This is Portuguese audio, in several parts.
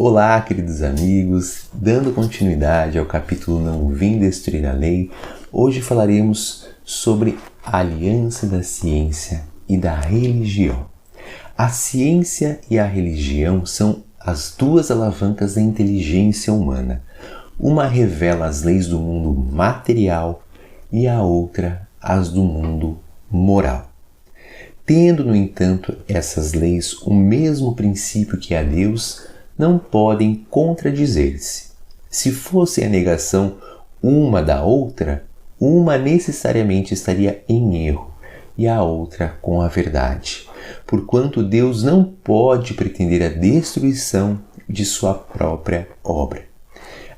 Olá, queridos amigos, dando continuidade ao capítulo Não Vim Destruir a Lei, hoje falaremos sobre a aliança da ciência e da religião. A ciência e a religião são as duas alavancas da inteligência humana. Uma revela as leis do mundo material e a outra as do mundo moral. Tendo, no entanto, essas leis o mesmo princípio que a Deus, não podem contradizer-se. Se fosse a negação uma da outra, uma necessariamente estaria em erro e a outra com a verdade, porquanto Deus não pode pretender a destruição de sua própria obra.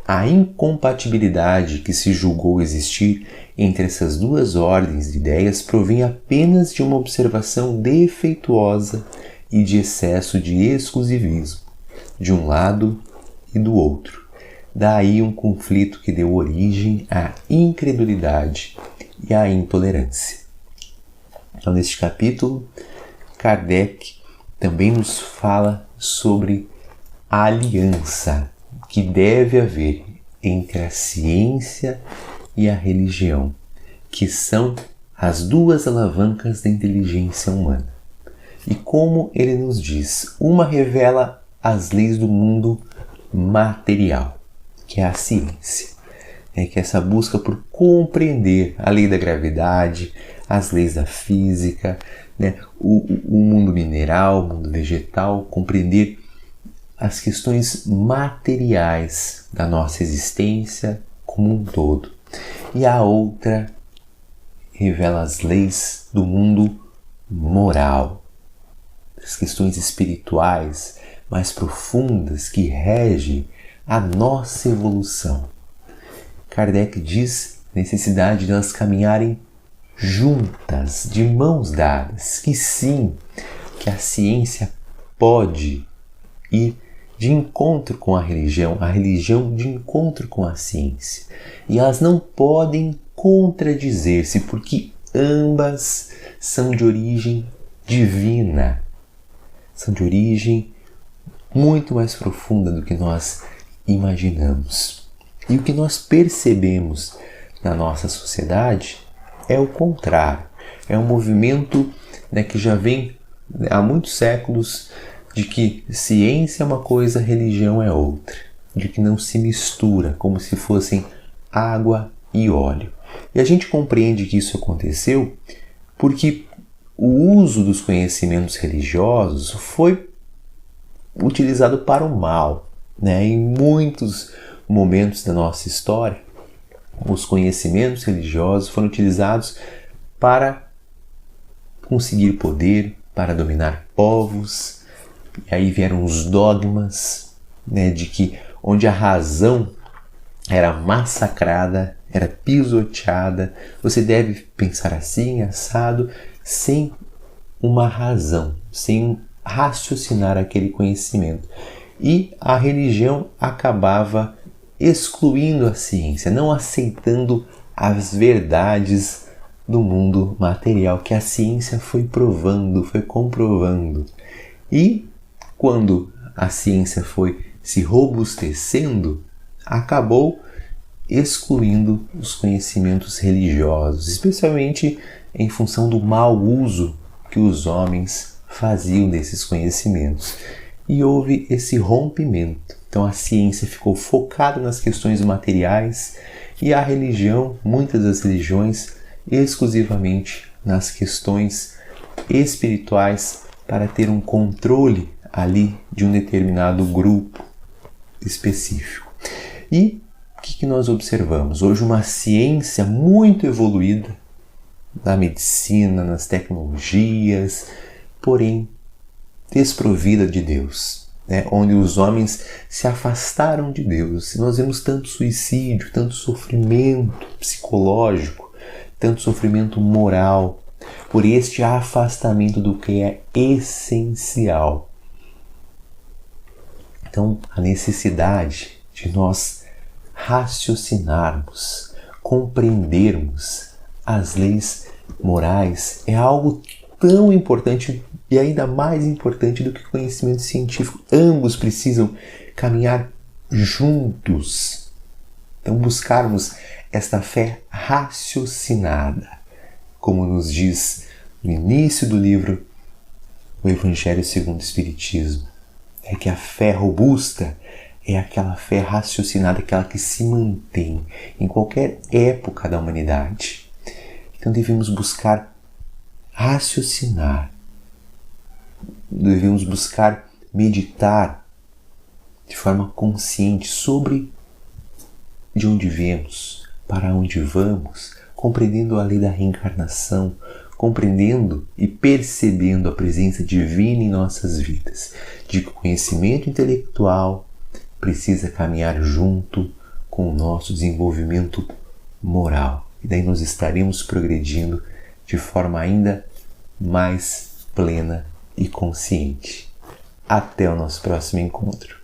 A incompatibilidade que se julgou existir entre essas duas ordens de ideias provém apenas de uma observação defeituosa e de excesso de exclusivismo, de um lado e do outro. Daí um conflito que deu origem à incredulidade e à intolerância. Então, neste capítulo, Kardec também nos fala sobre a aliança que deve haver entre a ciência e a religião, que são as duas alavancas da inteligência humana. E como ele nos diz, uma revela as leis do mundo material, que é a ciência, que é essa busca por compreender a lei da gravidade, as leis da física, o mundo mineral, o mundo vegetal, compreender as questões materiais da nossa existência como um todo. E a outra revela as leis do mundo moral, as questões espirituais mais profundas que regem a nossa evolução. Kardec diz a necessidade de elas caminharem juntas, de mãos dadas, que sim, que a ciência pode ir de encontro com a religião de encontro com a ciência. E elas não podem contradizer-se, porque ambas são de origem divina, são de origem muito mais profunda do que nós imaginamos. E o que nós percebemos na nossa sociedade é o contrário. É um movimento que já vem há muitos séculos de que ciência é uma coisa, religião é outra. De que não se mistura, como se fossem água e óleo. E a gente compreende que isso aconteceu porque o uso dos conhecimentos religiosos foi utilizado para o mal. Em muitos momentos da nossa história, os conhecimentos religiosos foram utilizados para conseguir poder, para dominar povos. E aí vieram os dogmas, de que onde a razão era massacrada, era pisoteada, você deve pensar assim, assado, sem uma razão, sem raciocinar aquele conhecimento. E a religião acabava excluindo a ciência, não aceitando as verdades do mundo material que a ciência foi provando, foi comprovando. E quando a ciência foi se robustecendo, acabou excluindo os conhecimentos religiosos, especialmente em função do mau uso que os homens faziam desses conhecimentos. E houve esse rompimento. Então a ciência ficou focada nas questões materiais e a religião, muitas das religiões, exclusivamente nas questões espirituais para ter um controle ali de um determinado grupo específico. E o que nós observamos? Hoje uma ciência muito evoluída na medicina, nas tecnologias, porém desprovida de Deus, onde os homens se afastaram de Deus. E nós vemos tanto suicídio, tanto sofrimento psicológico, tanto sofrimento moral, por este afastamento do que é essencial. Então, a necessidade de nós raciocinarmos, compreendermos as leis morais é algo tão importante e ainda mais importante do que o conhecimento científico. Ambos precisam caminhar juntos. Então, buscarmos esta fé raciocinada, como nos diz no início do livro o Evangelho segundo o Espiritismo, é que a fé robusta é aquela fé raciocinada, aquela que se mantém em qualquer época da humanidade. Então devemos buscar raciocinar, devemos buscar meditar de forma consciente sobre de onde viemos, para onde vamos, compreendendo a lei da reencarnação, compreendendo e percebendo a presença divina em nossas vidas, de que o conhecimento intelectual precisa caminhar junto com o nosso desenvolvimento moral. E daí nós estaremos progredindo de forma ainda mais plena e consciente. Até o nosso próximo encontro.